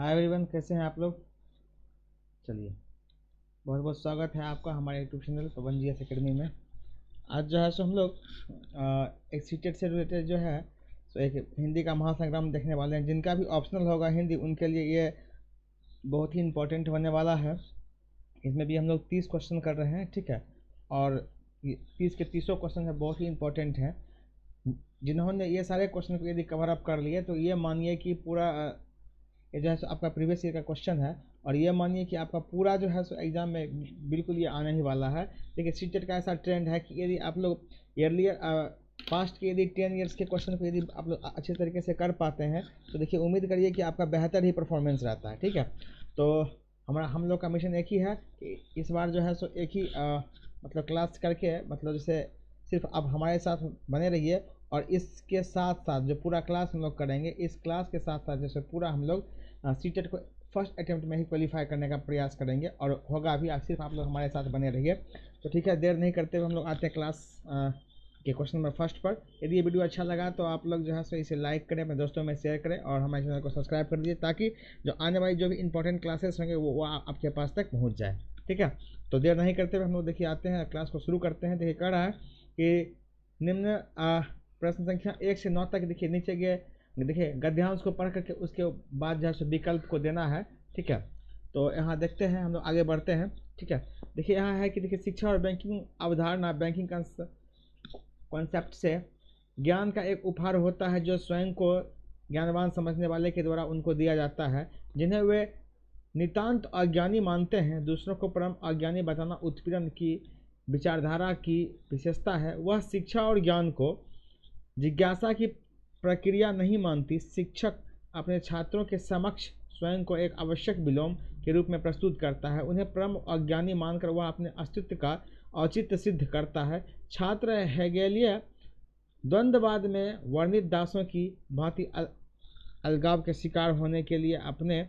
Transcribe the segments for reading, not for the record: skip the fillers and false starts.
Hi everyone, कैसे हैं आप लोग। चलिए, बहुत बहुत स्वागत है आपका हमारे यूट्यूब चैनल पवन जी एस अकेडमी में। आज जो है सो हम लोग एक सीटेट से रिलेटेड जो है सो एक हिंदी का महासंग्राम देखने वाले हैं। जिनका भी ऑप्शनल होगा हिंदी, उनके लिए ये बहुत ही इम्पोर्टेंट होने वाला है। इसमें भी हम लोग 30 क्वेश्चन कर रहे हैं, ठीक है। और 30 के 30 क्वेश्चन है, बहुत ही इम्पोर्टेंट हैं। जिन्होंने ये सारे क्वेश्चन को यदि कवर अप कर लिए तो ये मानिए कि पूरा ये जो है सो आपका प्रीवियस ईयर का क्वेश्चन है। और ये मानिए कि आपका पूरा जो है सो एग्ज़ाम में बिल्कुल ये आने ही वाला है। देखिए, सीटेट का ऐसा ट्रेंड है कि यदि आप लोग ईयरली पास्ट के यदि 10 ईयर्स के क्वेश्चन को यदि आप लोग अच्छे तरीके से कर पाते हैं तो देखिए, उम्मीद करिए कि आपका बेहतर ही परफॉर्मेंस रहता है, ठीक है। तो हम लोग का मिशन एक ही है कि इस बार जो है सो एक ही मतलब क्लास करके, मतलब जैसे सिर्फ आप हमारे साथ बने रहिए। और इसके साथ साथ जो पूरा क्लास हम लोग करेंगे, इस क्लास के साथ साथ जैसे पूरा हम लोग सीटेट को फर्स्ट अटेम्प्ट में ही क्वालिफाई करने का प्रयास करेंगे और होगा भी। सिर्फ आप लोग हमारे साथ बने रहिए। तो ठीक है, देर नहीं करते हुए हम लोग आते हैं क्लास के क्वेश्चन नंबर फर्स्ट पर। यदि ये वीडियो अच्छा लगा तो आप लोग जो है सो इसे लाइक करें, अपने दोस्तों में शेयर करें और हमारे चैनल को सब्सक्राइब कर दीजिए, ताकि जो आने वाली जो भी इंपॉर्टेंट क्लासेस होंगे वो आपके पास तक पहुँच जाए, ठीक है। तो देर नहीं करते हुए हम लोग देखिए आते हैं, क्लास को शुरू करते हैं। देखिए, कह रहा है कि निम्न प्रश्न संख्या 1 से 9 तक देखिए नीचे गए। देखिए, गद्यांश को पढ़ करके उसके बाद जो है सो विकल्प को देना है, ठीक है। तो यहाँ देखते हैं, हम लोग आगे बढ़ते हैं, ठीक है। देखिए, यहाँ है कि देखिए, शिक्षा और बैंकिंग अवधारणा, बैंकिंग कॉन्सेप्ट से ज्ञान का एक उपहार होता है जो स्वयं को ज्ञानवान समझने वाले के द्वारा उनको दिया जाता है। जिन्हें वे नितांत अज्ञानी मानते हैं, दूसरों को परम अज्ञानी बताना उत्पीड़न की विचारधारा की विशेषता है। वह शिक्षा और ज्ञान को जिज्ञासा की प्रक्रिया नहीं मानती। शिक्षक अपने छात्रों के समक्ष स्वयं को एक आवश्यक विलोम के रूप में प्रस्तुत करता है। उन्हें परम अज्ञानी मानकर वह अपने अस्तित्व का औचित्य सिद्ध करता है। छात्र हेगेलीय द्वंद्ववाद में वर्णित दासों की भांति अलगाव के शिकार होने के लिए अपने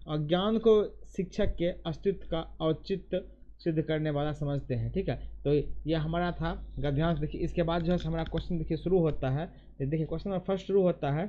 अज्ञान को शिक्षक के अस्तित्व का औचित्य सिद्ध करने वाला समझते हैं, ठीक है। तो ये हमारा था गद्यांश। देखिए, इसके बाद जो है हमारा क्वेश्चन देखिए शुरू होता है। देखिए, क्वेश्चन नंबर फर्स्ट शुरू होता है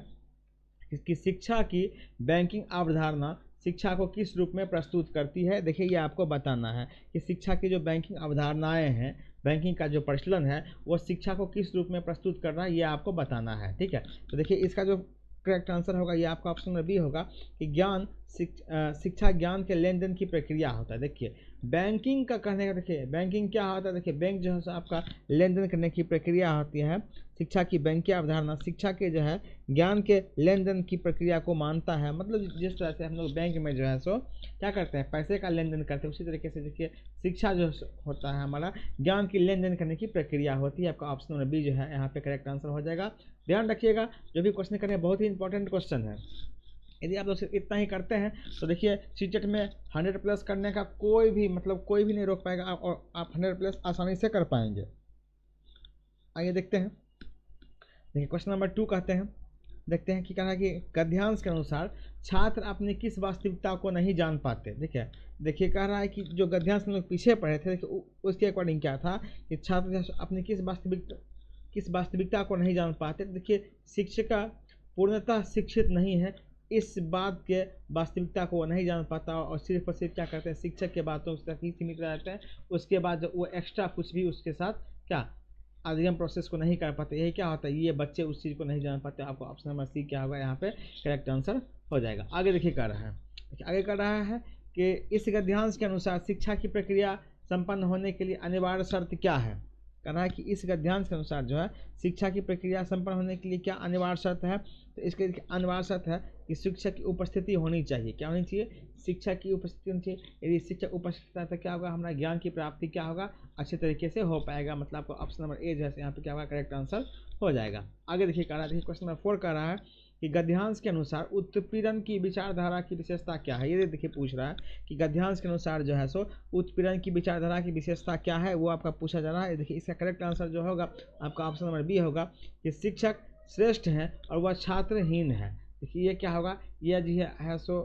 कि शिक्षा की बैंकिंग अवधारणा शिक्षा को किस रूप में प्रस्तुत करती है। देखिए, ये आपको बताना है कि शिक्षा की जो बैंकिंग अवधारणाएं हैं, बैंकिंग का जो प्रचलन है, वो शिक्षा को किस रूप में प्रस्तुत कर रहा है, ये आपको बताना है, ठीक है। तो देखिए, इसका जो करेक्ट आंसर होगा ये आपका ऑप्शन में बी होगा कि ज्ञान शिक्षा ज्ञान के लेन देन की प्रक्रिया होता है। देखिए, बैंकिंग का कहने का, देखिए बैंकिंग क्या होता है। देखिए, बैंक जो है आपका लेन देन करने की प्रक्रिया होती है। शिक्षा की बैंकिंग अवधारणा शिक्षा के जो है ज्ञान के लेन देन की प्रक्रिया को मानता है। मतलब जिस तरह से हम लोग बैंक में जो है सो क्या करते हैं, पैसे का लेन देन करते हैं, उसी तरीके से देखिए शिक्षा जो होता है हमारा ज्ञान की लेन देन करने की प्रक्रिया होती है। आपका ऑप्शन नंबर बी जो है यहाँ पे करेक्ट आंसर हो जाएगा। ध्यान रखिएगा, जो भी क्वेश्चन करें बहुत ही इंपॉर्टेंट क्वेश्चन है। यदि आप लोग सिर्फ इतना ही करते हैं तो देखिए, सीटेट में 100+ करने का कोई भी नहीं रोक पाएगा, और आप 100+ आसानी से कर पाएंगे। आइए देखते हैं। देखिए, क्वेश्चन नंबर 2 कहते हैं, देखते हैं कि कहा कि गद्यांश के अनुसार छात्र अपनी किस वास्तविकता को नहीं जान पाते। देखिए कह रहा है कि जो गद्यांश हम लोग पीछे पढ़े थे, देखिए उसके अकॉर्डिंग क्या था कि छात्र अपनी किस वास्तविकता को नहीं जान पाते। देखिए, शिक्षिका पूर्णतः शिक्षित नहीं है, इस बात के वास्तविकता को वो नहीं जान पाता और सिर्फ और सिर्फ क्या करते हैं, शिक्षक के बातों तक ही सीमित रहते हैं। उसके बाद जो वो एक्स्ट्रा कुछ भी उसके साथ क्या अधिगम प्रोसेस को नहीं कर पाते। यही क्या होता है, ये बच्चे उस चीज़ को नहीं जान पाते। आपको ऑप्शन नंबर सी क्या होगा यहाँ पे करेक्ट आंसर हो जाएगा। आगे देखिए कह रहा है, आगे कह रहा है कि इस गद्यांश के अनुसार शिक्षा की प्रक्रिया संपन्न होने के लिए अनिवार्य शर्त क्या है। कह रहा है कि इस गद्यांश के अनुसार जो है शिक्षा की प्रक्रिया संपन्न होने के लिए क्या अनिवार्य शर्त है। तो इसके अनिवार्य शर्त है कि शिक्षक की उपस्थिति होनी चाहिए। क्या होनी चाहिए, शिक्षक की उपस्थिति होनी चाहिए। यदि शिक्षक उपस्थित है तो क्या होगा, हमारा ज्ञान की प्राप्ति क्या होगा, अच्छे तरीके से हो पाएगा। मतलब आपको ऑप्शन नंबर ए जो है यहाँ पे क्या होगा करेक्ट आंसर हो जाएगा। आगे देखिए कह रहा है, देखिए क्वेश्चन नंबर 4 कह रहा है कि गद्यांश के अनुसार उत्पीड़न की विचारधारा की विशेषता क्या है। ये देखिए पूछ रहा है कि गद्यांश के अनुसार जो है सो उत्पीड़न की विचारधारा की विशेषता क्या है, वो आपका पूछा जा रहा है। देखिए, इसका करेक्ट आंसर जो होगा आपका ऑप्शन नंबर बी होगा कि शिक्षक श्रेष्ठ है और वह छात्रहीन है। देखिए, ये क्या होगा, यह जी है सो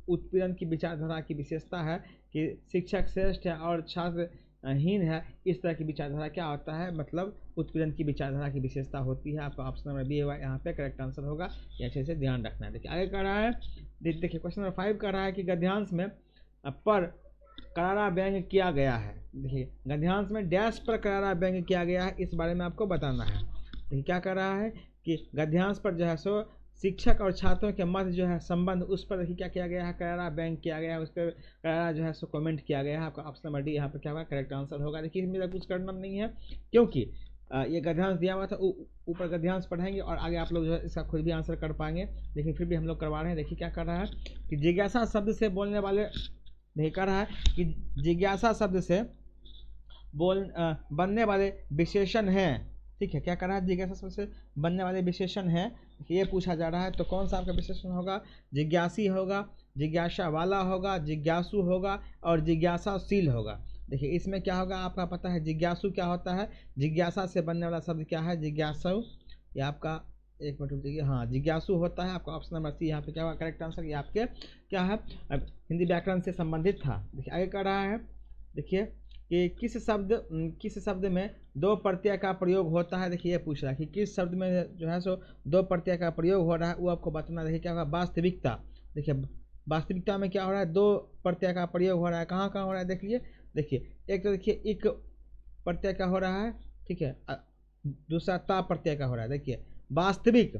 उत्पीड़न की विचारधारा की विशेषता है कि शिक्षक श्रेष्ठ है और छात्र हीन है, इस तरह की विचारधारा क्या होता है, मतलब उत्पीड़न की विचारधारा की विशेषता होती है। आपका ऑप्शन नंबर बी यहाँ पे करेक्ट आंसर होगा, ये अच्छे से ध्यान रखना है। देखिए आगे कह रहा है, देखिए क्वेश्चन नंबर 5 कह रहा है कि गद्यांश में पर करारा व्यंग किया गया है। देखिए गद्यांश में डैश पर करारा व्यंग किया गया है, इस बारे में आपको बताना है। देखिए क्या कर रहा है कि गद्यांश पर जो है सो शिक्षक और छात्रों के मध्य जो है संबंध, उस पर देखिए क्या किया गया है, करारा व्यंग किया गया है, उस पर करारा जो है सो कमेंट किया गया है। आपका ऑप्शन नंबर डी यहाँ पर क्या होगा, करेक्ट आंसर होगा। देखिए इसमें कुछ करना नहीं है, क्योंकि ये गद्यांश दिया हुआ था, ऊपर गद्यांश पढ़ाएंगे और आगे आप लोग जो है इसका खुद भी आंसर कर पाएंगे, लेकिन फिर भी हम लोग करवा रहे हैं। देखिए क्या कर रहा है कि जिज्ञासा शब्द से बोलने वाले, नहीं कर रहा है कि जिज्ञासा शब्द से बनने वाले विशेषण हैं। ठीक है, क्या कर रहा है, जिज्ञासा शब्द से बनने वाले विशेषण हैं, ये पूछा जा रहा है। तो कौन सा आपका विशेषण होगा, जिज्ञासी होगा, जिज्ञासा वाला होगा, जिज्ञासु होगा और जिज्ञासाशील होगा। देखिए इसमें क्या होगा, आपका पता है जिज्ञासु क्या होता है, जिज्ञासा से बनने वाला शब्द क्या है, जिज्ञासु। ये आपका एक मिनट रुकिए, हाँ जिज्ञासु होता है। आपका ऑप्शन नंबर सी यहाँ पे क्या होगा, करेक्ट आंसर। ये आपके क्या है, अब हिंदी व्याकरण से संबंधित था। देखिए आगे कर रहा है, देखिए कि किस शब्द में दो प्रत्यय का प्रयोग होता है। देखिए ये पूछ रहा है कि किस शब्द में जो है सो दो प्रत्यय का प्रयोग हो रहा है, वो आपको बताना। देखिए क्या होगा, वास्तविकता। देखिए वास्तविकता में क्या हो रहा है, दो प्रत्यय का प्रयोग हो रहा है। कहाँ कहाँ हो रहा है देखिए, देखिए एक तो देखिए एक प्रत्यय का हो रहा है, ठीक है, दूसरा ता प्रत्यय का हो रहा है। देखिए वास्तविक,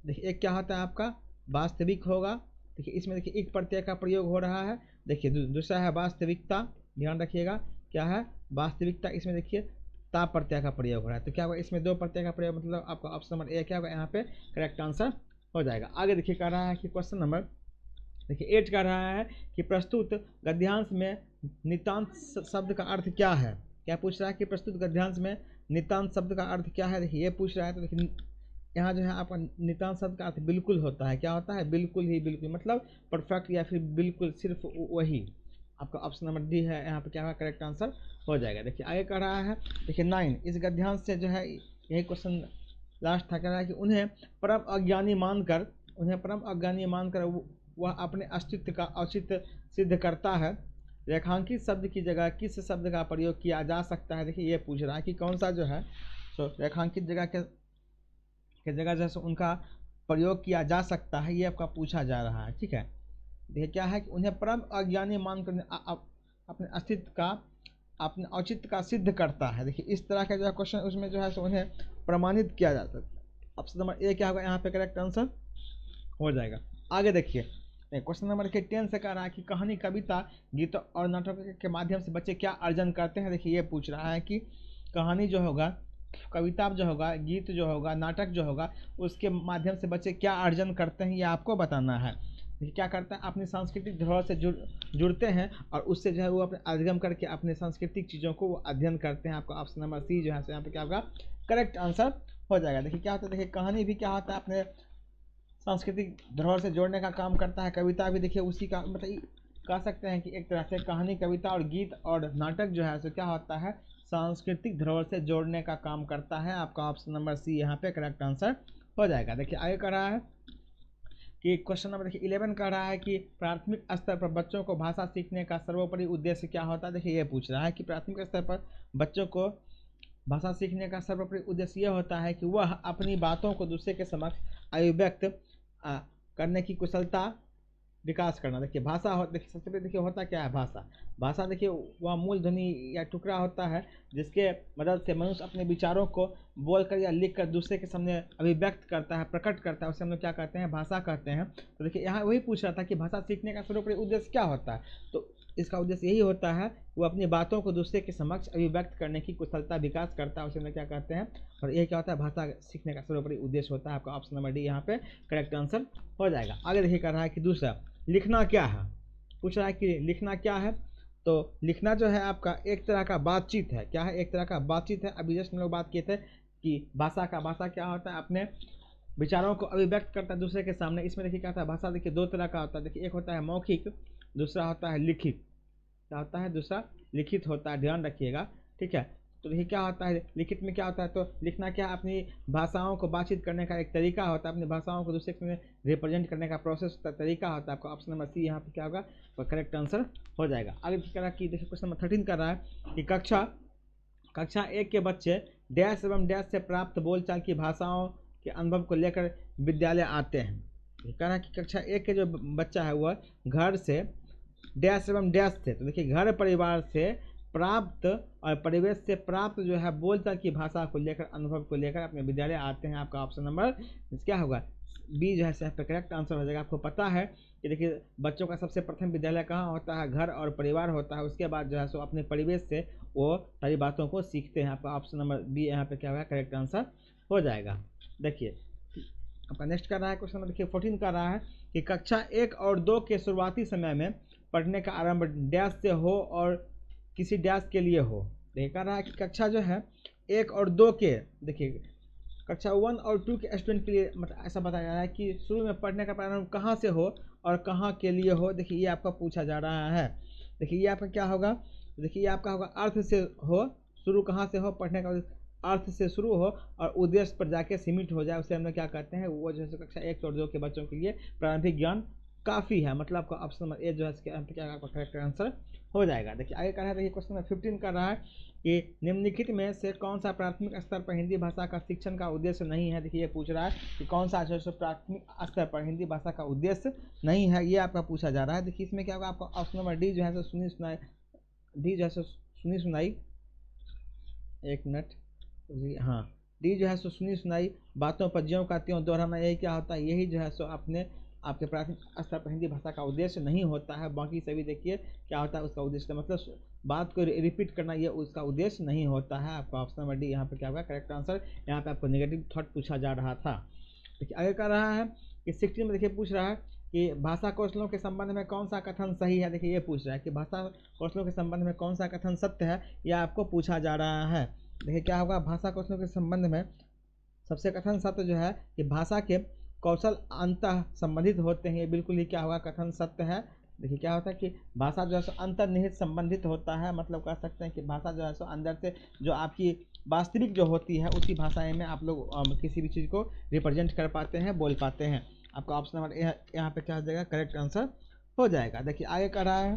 देखिए एक क्या होता है आपका, वास्तविक होगा। देखिए इसमें देखिए एक प्रत्यय का प्रयोग हो रहा है। देखिए दूसरा है वास्तविकता, ध्यान रखिएगा क्या है, वास्तविकता। इसमें देखिए ता प्रत्यय का प्रयोग हो रहा है। तो क्या होगा, इसमें दो प्रत्यय का प्रयोग, मतलब आपका ऑप्शन नंबर ए क्या होगा, यहाँ पे करेक्ट आंसर हो जाएगा। आगे देखिए कह रहा है कि क्वेश्चन नंबर देखिए 8 कह रहा है कि प्रस्तुत गद्यांश में नितांत शब्द का अर्थ क्या है। क्या पूछ रहा है कि प्रस्तुत गद्यांश में नितांत शब्द का अर्थ क्या है। देखिए ये पूछ रहा है, तो देखिए यहाँ जो है आपका नितांत शब्द का अर्थ बिल्कुल होता है। क्या होता है, बिल्कुल ही, बिल्कुल मतलब परफेक्ट या फिर बिल्कुल, सिर्फ वही। आपका ऑप्शन नंबर डी है, यहाँ पे क्या होगा, करेक्ट आंसर हो जाएगा। देखिए आगे कर रहा है, देखिए 9 इस गद्यांश से जो है, यही क्वेश्चन लास्ट था, कह रहा है कि उन्हें परम अज्ञानी मानकर वह अपने अस्तित्व का औचित्य सिद्ध करता है। रेखांकित शब्द की जगह किस शब्द का प्रयोग किया जा सकता है। देखिए ये पूछ रहा है कि कौन सा जो है तो रेखांकित जगह के जगह जैसे उनका प्रयोग किया जा सकता है, ये आपका पूछा जा रहा है। ठीक है, देखिए क्या है कि उन्हें परम अज्ञानी मानकर अपने अस्तित्व का, अपने औचित्य का सिद्ध करता है। देखिए इस तरह का जो है क्वेश्चन, उसमें जो है सो उन्हें प्रमाणित किया जाता है। ऑप्शन नंबर ए क्या होगा, यहाँ पे करेक्ट आंसर हो जाएगा। आगे देखिए क्वेश्चन नंबर 10 से कह रहा है कि कहानी, कविता, गीत और नाटक के माध्यम से बच्चे क्या अर्जन करते हैं। देखिए ये पूछ रहा है कि कहानी जो होगा, कविता जो होगा, गीत जो होगा, नाटक जो होगा, उसके माध्यम से बच्चे क्या अर्जन करते हैं, ये आपको बताना है। देखिए क्या करता है, अपनी सांस्कृतिक धरोहर से जुड़ते हैं और उससे जो है वो अपने अधिगम करके अपने सांस्कृतिक चीज़ों को वो अध्ययन करते हैं। आपका ऑप्शन नंबर सी जो है यहाँ पे क्या होगा, करेक्ट आंसर हो जाएगा। देखिए क्या होता है, देखिए कहानी भी क्या होता है, अपने सांस्कृतिक धरोहर से जोड़ने का काम करता है। कविता भी देखिए उसी का, मतलब कह सकते हैं कि एक तरह से कहानी, कविता और गीत और नाटक जो है सो क्या होता है, सांस्कृतिक धरोहर से जोड़ने का काम करता है। आपका ऑप्शन नंबर सी यहाँ पे करेक्ट आंसर हो जाएगा। देखिए आगे कर रहा है कि क्वेश्चन नंबर देखिए 11 कह रहा है कि प्राथमिक स्तर पर बच्चों को भाषा सीखने का सर्वोपरि उद्देश्य क्या होता है। देखिए ये पूछ रहा है कि प्राथमिक स्तर पर बच्चों को भाषा सीखने का सर्वोपरि उद्देश्य यह होता है कि वह अपनी बातों को दूसरे के समक्ष अभिव्यक्त करने की कुशलता विकास करना। देखिए भाषा हो, देखिए सबसे पहले देखिए होता क्या है, भाषा देखिए वह मूल ध्वनि या टुकड़ा होता है जिसके मदद से मनुष्य अपने विचारों को बोलकर या लिखकर दूसरे के सामने अभिव्यक्त करता है, प्रकट करता है, उसे हम लोग क्या कहते हैं, भाषा कहते हैं। तो देखिए यहाँ वही पूछ रहा था कि भाषा सीखने का सर्वोपरि उद्देश्य क्या होता है। तो इसका उद्देश्य यही होता है, वो अपनी बातों को दूसरे के समक्ष अभिव्यक्त करने की कुशलता विकास करता है, उसे हम क्या कहते हैं। और ये क्या होता है, भाषा सीखने का सर्वोपरि उद्देश्य होता है। आपका ऑप्शन नंबर डी यहाँ पे करेक्ट आंसर हो जाएगा। आगे देखिए कर रहा है कि दूसरा, लिखना क्या है, पूछ रहा है कि लिखना क्या है। तो लिखना जो है आपका एक तरह का बातचीत है। क्या है, एक तरह का बातचीत है। अभी जस्ट हम लोग बात किए थे कि भाषा क्या होता है, अपने विचारों को अभिव्यक्त करता है दूसरे के सामने। इसमें देखिए क्या होता है, भाषा देखिए दो तरह का होता है। देखिए एक होता है मौखिक, दूसरा होता है लिखित। क्या होता है, दूसरा लिखित होता है, ध्यान रखिएगा। ठीक है, तो देखिए क्या होता है, लिखित में क्या होता है, तो लिखना क्या, अपनी भाषाओं को बातचीत करने का एक तरीका होता है, अपनी भाषाओं को दूसरे में रिप्रेजेंट करने का प्रोसेस तरीका होता है। आपका ऑप्शन नंबर सी यहाँ पे क्या होगा, वो करेक्ट आंसर हो जाएगा। आगे कह रहा है कि देखिए क्वेश्चन नंबर 13 कर रहा है कि कक्षा 1 के बच्चे डैश एवं डैश से प्राप्त बोलचाल की भाषाओं के अनुभव को लेकर विद्यालय आते हैं। कह रहा है कि कक्षा 1 के जो बच्चा है वह घर से डैश एवं डैश से, तो देखिए घर परिवार से प्राप्त और परिवेश से प्राप्त जो है बोलचाल की भाषा को लेकर, अनुभव को लेकर अपने विद्यालय आते हैं। आपका ऑप्शन नंबर क्या होगा, बी जो है करेक्ट आंसर हो जाएगा। आपको पता है कि देखिए बच्चों का सबसे प्रथम विद्यालय कहाँ होता है, घर और परिवार होता है, उसके बाद जो है सो अपने परिवेश से वो सारी बातों को सीखते हैं। आपका ऑप्शन नंबर बी यहाँ पे क्या होगा, करेक्ट आंसर हो जाएगा। देखिए आपका नेक्स्ट कर रहा है क्वेश्चन नंबर देखिए 14 कर रहा है कि कक्षा 1 और 2 के शुरुआती समय में पढ़ने का आरंभ डैश से हो और किसी डैश के लिए हो। देखिए कह रहा है कि कक्षा जो है 1 और 2 के, देखिए कक्षा 1 और 2 के स्टूडेंट के लिए मतलब ऐसा बताया जा रहा है कि शुरू में पढ़ने का प्रारंभ कहाँ से हो और कहाँ के लिए हो। देखिए ये आपका पूछा जा रहा है। देखिए ये आपका क्या होगा, देखिए ये आपका होगा अर्थ से हो, शुरू कहाँ से हो, पढ़ने का अर्थ से शुरू हो और उद्देश्य पर जाके सीमित हो जाए, उसे हम लोग क्या कहते हैं, वो जो है कक्षा 1 और 2 के बच्चों के लिए प्रारंभिक ज्ञान काफ़ी है। मतलब आपका ऑप्शन नंबर ए जो है क्या आपका करेक्ट आंसर हो जाएगा। देखिए आगे कर रहा है, देखिए क्वेश्चन नंबर 15 कर रहा है कि निम्नलिखित में से कौन सा प्राथमिक स्तर पर हिंदी भाषा का शिक्षण का उद्देश्य नहीं है। देखिए ये पूछ रहा है कि कौन सा जो है प्राथमिक स्तर पर हिंदी भाषा का उद्देश्य नहीं है, ये आपका पूछा जा रहा है। देखिए इसमें क्या होगा, आपका ऑप्शन नंबर डी जो है सुनी सुनाई, डी जो है सुनी सुनाई, एक मिनट, हाँ डी जो है सो सुनी सुनाई बातों पर ज्यों का त्यों दोहराना, यही क्या होता है, यही जो है सो अपने आपके प्राथमिक स्तर पर हिंदी भाषा का उद्देश्य नहीं होता है। बाकी सभी देखिए क्या होता है उसका उद्देश्य, मतलब बात को रिपीट करना, ये उसका उद्देश्य नहीं होता है। आपका ऑप्शन नंबर डी यहाँ पे क्या होगा, करेक्ट आंसर। यहाँ पे आपको नेगेटिव थॉट पूछा जा रहा था। देखिए आगे कर रहा है कि 16 में देखिए पूछ रहा है कि भाषा कौशलों के संबंध में कौन सा कथन सही है। देखिए ये पूछ रहा है कि भाषा कौशलों के संबंध में कौन सा कथन सत्य है, यह आपको पूछा जा रहा है। देखिए क्या होगा, भाषा कौशलों के संबंध में सबसे कथन सत्य जो है कि भाषा के कौशल अंतः संबंधित होते हैं, ये बिल्कुल ही क्या होगा, कथन सत्य है। देखिए क्या होता है कि भाषा जो है सो अंतर्निहित संबंधित होता है, मतलब कह सकते हैं कि भाषा जो है सो अंदर से जो आपकी वास्तविक जो होती है उसी भाषा में आप लोग किसी भी चीज़ को रिप्रेजेंट कर पाते हैं, बोल पाते हैं। आपका ऑप्शन नंबर यहाँ पे क्या हो जाएगा, करेक्ट आंसर हो जाएगा। देखिए आगे कर रहा है,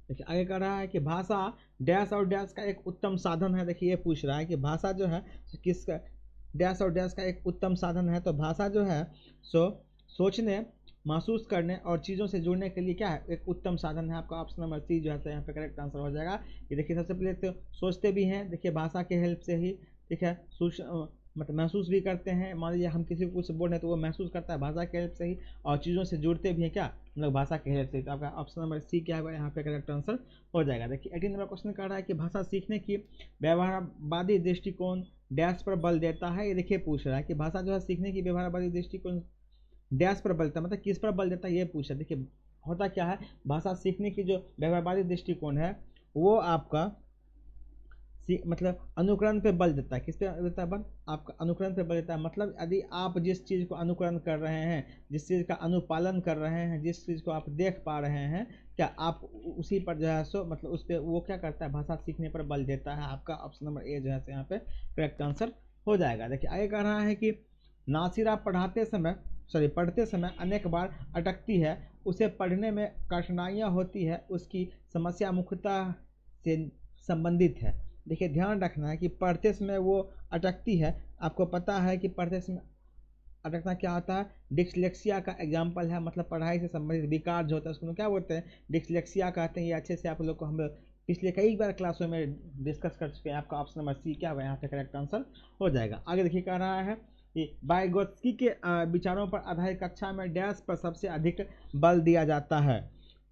देखिए आगे कर रहा है कि भाषा डैश और डैश का एक उत्तम साधन है। देखिए ये पूछ रहा है कि भाषा जो है किसका, डैश और डैश का एक उत्तम साधन है। तो भाषा जो है सो सोचने, महसूस करने और चीज़ों से जुड़ने के लिए क्या है, एक उत्तम साधन है। आपका ऑप्शन नंबर सी जो है यहाँ पे करेक्ट आंसर हो जाएगा। ये देखिए सबसे पहले तो सोचते भी हैं, देखिए भाषा के हेल्प से ही, ठीक है, मतलब महसूस भी करते हैं। मान लीजिए हम किसी को कुछ बोल रहे हैं तो वो महसूस करता है भाषा के हेल्प से ही, और चीज़ों से जुड़ते भी हैं क्या, मतलब भाषा के हेल्प से। तो आपका ऑप्शन नंबर सी क्या है, यहाँ पे करेक्ट आंसर हो जाएगा। देखिए 18 नंबर क्वेश्चन कर रहा है कि भाषा सीखने की व्यवहारवादी दृष्टिकोण डैश पर बल देता है। ये देखिए पूछ रहा है कि भाषा जो है सीखने की व्यवहारवादी दृष्टिकोण डैश पर बल देता है, मतलब किस पर बल देता है, ये पूछा। देखिए होता क्या है, भाषा सीखने की जो व्यवहारवादी दृष्टिकोण है वो आपका मतलब अनुकरण पे बल देता है। किस पे देता है बल, आपका अनुकरण पे बल देता है। मतलब यदि आप जिस चीज़ को अनुकरण कर रहे हैं, जिस चीज़ का अनुपालन कर रहे हैं, जिस चीज़ को आप देख पा रहे हैं, क्या आप उसी पर जो है सो मतलब उस पर वो क्या करता है, भाषा सीखने पर बल देता है। आपका ऑप्शन नंबर ए जो है यहाँ पे करेक्ट आंसर हो जाएगा। देखिए आगे कह रहा है कि नासिरा पढ़ते समय अनेक बार अटकती है, उसे पढ़ने में कठिनाइयाँ होती है, उसकी समस्या मुख्यतः से संबंधित है। देखिए ध्यान रखना है कि पढ़ते समय वो अटकती है। आपको पता है कि पढ़ते समय अटकना क्या होता है, डिस्लेक्सिया का एग्जाम्पल है, मतलब पढ़ाई से संबंधित विकार जो होता है उसको क्या बोलते हैं, डिस्लेक्सिया कहते हैं। ये अच्छे से आप लोग को हम पिछले कई बार क्लासों में डिस्कस कर चुके हैं। आपका ऑप्शन नंबर सी क्या होगा, यहाँ पे करेक्ट आंसर हो जाएगा। आगे देखिए कह रहा है कि वाइगोत्स्की के विचारों पर आधारित कक्षा में डैश पर सबसे अधिक बल दिया जाता है।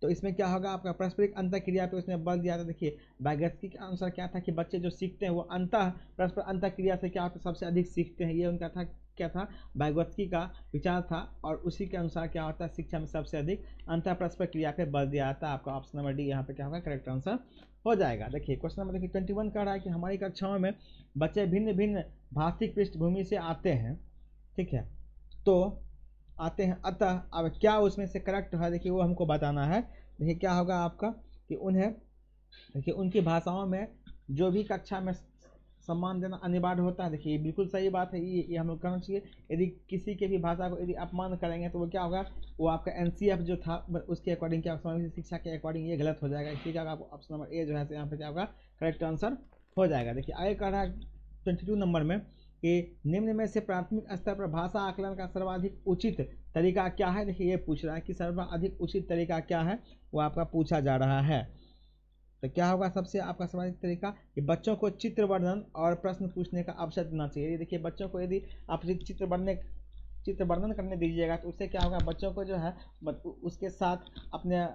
तो इसमें क्या होगा, आपका पारस्परिक अंतःक्रिया पे उसने बल दिया था। देखिए वाइगोत्स्की के अनुसार क्या था कि बच्चे जो सीखते हैं वो परस्पर अंतःक्रिया से क्या होता है, सबसे अधिक सीखते हैं। ये उनका था, क्या था, वाइगोत्स्की का विचार था, और उसी के अनुसार क्या होता है, शिक्षा में सबसे अधिक अंतर परस्पर क्रिया पे बल दिया जाता है। आपका ऑप्शन नंबर डी यहाँ पे क्या होगा, करेक्ट आंसर हो जाएगा। देखिए क्वेश्चन नंबर देखिए 21 कह रहा है कि हमारी कक्षाओं में बच्चे भिन्न भिन्न भाषिक पृष्ठभूमि से आते हैं, ठीक है, तो आते हैं, अतः अब क्या उसमें से करेक्ट है, देखिए वो हमको बताना है। देखिए क्या होगा आपका कि उन्हें, देखिए उनकी भाषाओं में जो भी कक्षा में सम्मान देना अनिवार्य होता है। देखिए ये बिल्कुल सही बात है, ये हम लोग करना चाहिए। यदि किसी के भी भाषा को यदि अपमान करेंगे तो वो क्या होगा, वो आपका एनसीएफ जो था उसके अकॉर्डिंग क्या समावेशी शिक्षा के अकॉर्डिंग ये गलत हो जाएगा। इसलिए क्या होगा, ऑप्शन नंबर ए जो है यहाँ पे क्या होगा, करेक्ट आंसर हो जाएगा। देखिए आगे कह रहा है 22 नंबर में कि निम्न में से प्राथमिक स्तर पर भाषा आकलन का सर्वाधिक उचित तरीका क्या है। देखिए ये पूछ रहा है कि सर्वाधिक उचित तरीका क्या है, वो आपका पूछा जा रहा है। तो क्या होगा सबसे आपका सर्वाधिक तरीका कि बच्चों को चित्र वर्णन और प्रश्न पूछने का अवसर देना चाहिए। देखिए बच्चों को यदि आप चित्र वर्णन करने दीजिएगा तो उससे क्या होगा, बच्चों को जो है उसके साथ अपने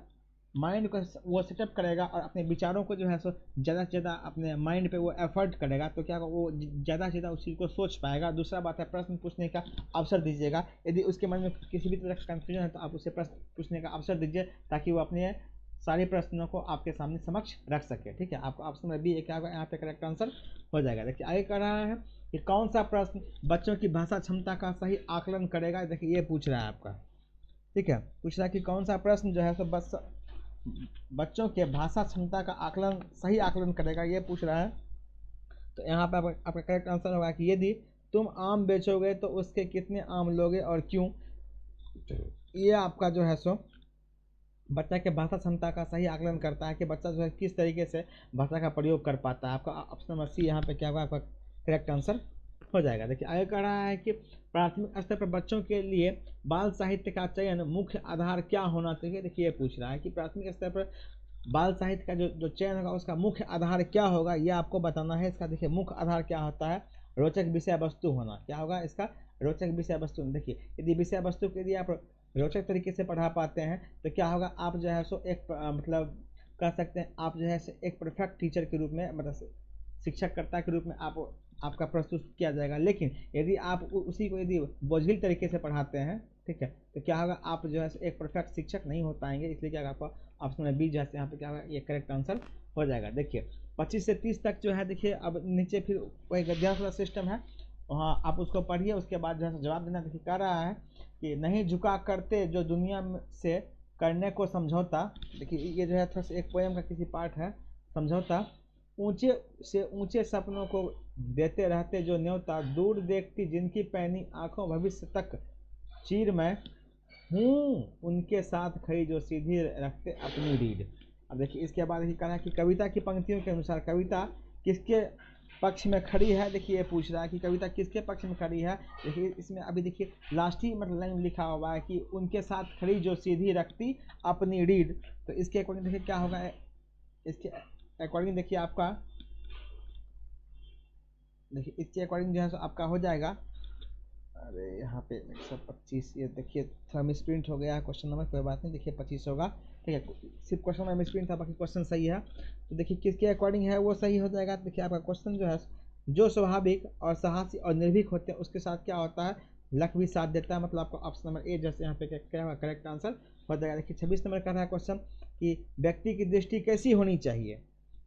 माइंड को वो सेटअप करेगा और अपने विचारों को जो है सो ज़्यादा से ज़्यादा अपने माइंड पे वो एफर्ट करेगा, तो क्या होगा वो ज़्यादा से ज़्यादा उस चीज़ को सोच पाएगा। दूसरा बात है प्रश्न पूछने का अवसर दीजिएगा। यदि उसके मन में किसी भी तरह का कन्फ्यूजन है तो आप उसे प्रश्न पूछने का अवसर दीजिए ताकि वो अपने सारे प्रश्नों को आपके सामने समक्ष रख सके। ठीक है, आपको ऑप्शन में बी क्या होगा यहाँ पे करेक्ट आंसर हो जाएगा। देखिए आगे कर रहा है कि कौन सा प्रश्न बच्चों की भाषा क्षमता का सही आकलन करेगा। देखिए ये पूछ रहा है आपका, ठीक है, पूछ रहा है कि कौन सा प्रश्न जो है सो बच्चों के भाषा क्षमता का आकलन सही आकलन करेगा, ये पूछ रहा है। तो यहाँ पे आपका करेक्ट आंसर होगा कि यदि तुम आम बेचोगे तो उसके कितने आम लोगे और क्यों। ये आपका जो है सो बच्चा के भाषा क्षमता का सही आकलन करता है कि बच्चा जो है किस तरीके से भाषा का प्रयोग कर पाता है। आपका ऑप्शन नंबर सी यहाँ पे क्या होगा, आपका करेक्ट आंसर हो जाएगा। देखिए आगे कह रहा है कि प्राथमिक स्तर पर बच्चों के लिए बाल साहित्य का चयन मुख्य आधार क्या होना चाहिए। देखिए ये पूछ रहा है कि प्राथमिक स्तर पर बाल साहित्य का जो चयन होगा उसका मुख्य आधार क्या होगा, ये आपको बताना है। इसका देखिए मुख्य आधार क्या होता है, रोचक विषय वस्तु होना। क्या होगा इसका, रोचक विषय वस्तु। देखिए यदि विषय वस्तु के यदि आप रोचक तरीके से पढ़ा पाते हैं तो क्या होगा, आप जो है सो एक मतलब कह सकते हैं आप जो है एक परफेक्ट टीचर के रूप में, मतलब शिक्षककर्ता के रूप में आपका प्रस्तुत किया जाएगा। लेकिन यदि आप उसी को यदि बोझिल तरीके से पढ़ाते हैं, ठीक है, तो क्या होगा, आप जो है एक परफेक्ट शिक्षक नहीं हो पाएंगे। इसलिए क्या होगा, आपका ऑप्शन में बी जो है यहाँ पे क्या होगा, ये करेक्ट आंसर हो जाएगा। देखिए 25 से 30 तक जो है, देखिए अब नीचे फिर वही गद्यांश वाला सिस्टम है, वहाँ आप उसको पढ़िए, उसके बाद जो है जवाब देना। देखिए कह रहा है कि नहीं झुका करते जो दुनिया से करने को समझौता। देखिए ये जो है थोड़ा सा एक पोएम का किसी पार्ट है, समझौता। ऊंचे से ऊंचे सपनों को देते रहते जो न्योता, दूर देखती जिनकी पैनी आंखों भविष्य तक चीर मैं हूँ उनके साथ खड़ी जो सीधी रखते अपनी रीढ़। अब देखिए इसके बाद ही कहा कि कविता की पंक्तियों के अनुसार कविता किसके पक्ष में खड़ी है। देखिए ये पूछ रहा है कि कविता किसके पक्ष में खड़ी है। देखिए इसमें अभी देखिए लास्ट ही मतलब लाइन लिखा हुआ है कि उनके साथ खड़ी जो सीधी रखती अपनी रीढ़। तो इसके अकॉर्डिंग देखिए क्या होगा, इसके अकॉर्डिंग देखिए आपका, देखिए इसके अकॉर्डिंग जो है सो आपका हो जाएगा, अरे यहाँ पे 125, ये देखिए थोड़ा मिसप्रिंट हो गया है क्वेश्चन नंबर, कोई बात नहीं, देखिए 25 होगा। ठीक है, सिर्फ क्वेश्चन में मिसप्रिंट था, बाकी क्वेश्चन सही है। तो देखिए किसके अकॉर्डिंग है वो सही हो जाएगा। देखिए आपका क्वेश्चन जो है, जो स्वाभाविक और साहसी और निर्भीक होते हैं उसके साथ क्या होता है, लक भी साथ देता है। मतलब आपका ऑप्शन नंबर ए जैसे यहाँ पे क्या होगा, करेक्ट आंसर हो जाएगा। देखिए 26 नंबर का रहा है क्वेश्चन कि व्यक्ति की दृष्टि कैसी होनी चाहिए।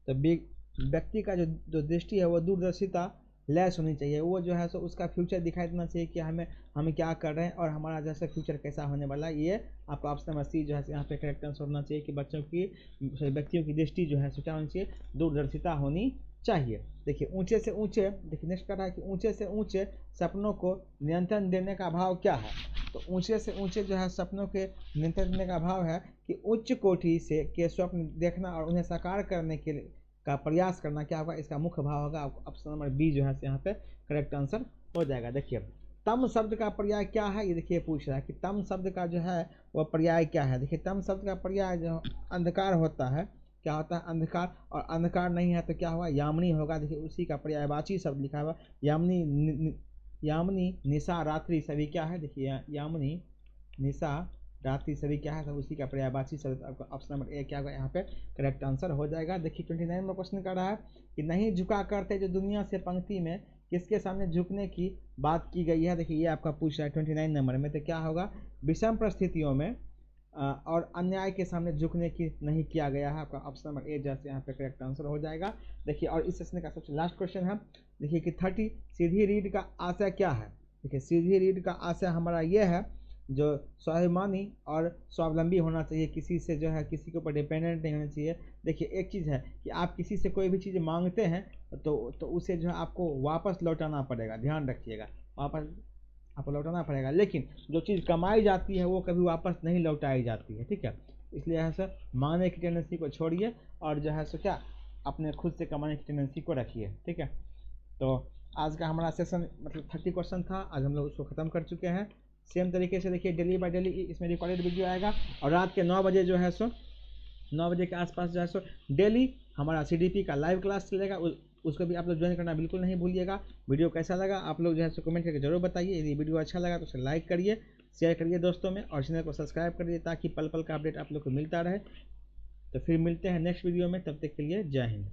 तो व्यक्ति का जो दृष्टि है वो दूरदर्शिता लेस होनी चाहिए। वो जो है सो उसका फ्यूचर दिखाई देना चाहिए कि हमें क्या कर रहे हैं और हमारा जैसे फ्यूचर कैसा होने वाला है। ये आपका ऑप्शन नंबर सी जो है यहाँ पे करेक्ट आंसर होना चाहिए कि व्यक्तियों की दृष्टि जो है सो क्या होनी चाहिए, दूरदर्शिता होनी चाहिए। देखिए ऊंचे से ऊंचे, देखिए नेक्स्ट कर रहा है कि ऊंचे से ऊंचे सपनों को नियंत्रण देने का भाव क्या है। तो ऊंचे से ऊंचे जो है सपनों के नियंत्रण देने का भाव है कि उच्च कोटि से के स्वप्न देखना और उन्हें साकार करने के लिए का प्रयास करना। क्या होगा, इसका मुख्य भाव होगा। ऑप्शन नंबर बी जो है यहाँ पे करेक्ट आंसर हो जाएगा। देखिए तम शब्द का पर्याय क्या है, ये देखिए पूछ रहा है कि तम शब्द का जो है वह पर्याय क्या है। देखिए तम शब्द का पर्याय जो अंधकार होता है, क्या होता है, अंधकार। और अंधकार नहीं है तो क्या होगा, यामिनी होगा। देखिए उसी का पर्यायवाची शब्द लिखा हुआ, यामिनी निशा रात्रि सभी क्या है। देखिए यामिनी निशा रात्रि सभी क्या है, सब उसी का पर्यायवाची शब्द। आपका ऑप्शन नंबर ए क्या होगा यहाँ पे करेक्ट आंसर हो जाएगा। देखिए 29 नंबर क्वेश्चन कर रहा है कि नहीं झुका करते जो दुनिया से पंक्ति में किसके सामने झुकने की बात की गई है। देखिए ये आपका पूछ रहा है 29 नंबर में, तो क्या होगा, विषम परिस्थितियों में और अन्याय के सामने झुकने की नहीं किया गया है। आपका ऑप्शन नंबर ए जैसे यहाँ पे करेक्ट आंसर हो जाएगा। देखिए और इस सेशन का सबसे लास्ट क्वेश्चन है, देखिए कि 30 सीधी रीढ़ का आशय क्या है। देखिए सीधी रीढ़ का आशय हमारा ये है जो स्वाभिमानी और स्वावलंबी होना चाहिए, किसी से जो है किसी के ऊपर डिपेंडेंट नहीं होना चाहिए। देखिए एक चीज़ है कि आप किसी से कोई भी चीज़ मांगते हैं तो उसे जो है आपको वापस लौटाना पड़ेगा, ध्यान रखिएगा, वापस आपको लौटाना पड़ेगा। लेकिन जो चीज़ कमाई जाती है वो कभी वापस नहीं लौटाई जाती है, ठीक है। इसलिए है सर मांगने की टेंडेंसी को छोड़िए और जो है सो क्या अपने खुद से कमाने की टेंडेंसी को रखिए, ठीक है। तो आज का हमारा सेशन मतलब 30 क्वेश्चन था, आज हम लोग उसको ख़त्म कर चुके हैं। सेम तरीके से देखिए डेली बाय डेली इसमें रिकॉर्डेड वीडियो आएगा और रात के 9 बजे जो है सो 9 बजे के आसपास जो है सो डेली हमारा CDP का लाइव क्लास चलेगा, उसको भी आप लोग ज्वाइन करना बिल्कुल नहीं भूलिएगा। वीडियो कैसा लगा आप लोग जो है सो कमेंट करके जरूर बताइए। यदि वीडियो अच्छा लगा तो उसे लाइक करिए, शेयर करिए दोस्तों में और चैनल को सब्सक्राइब करिए ताकि पल पल का अपडेट आप लोग को मिलता रहे। तो फिर मिलते हैं नेक्स्ट वीडियो में, तब तक के लिए जय हिंद।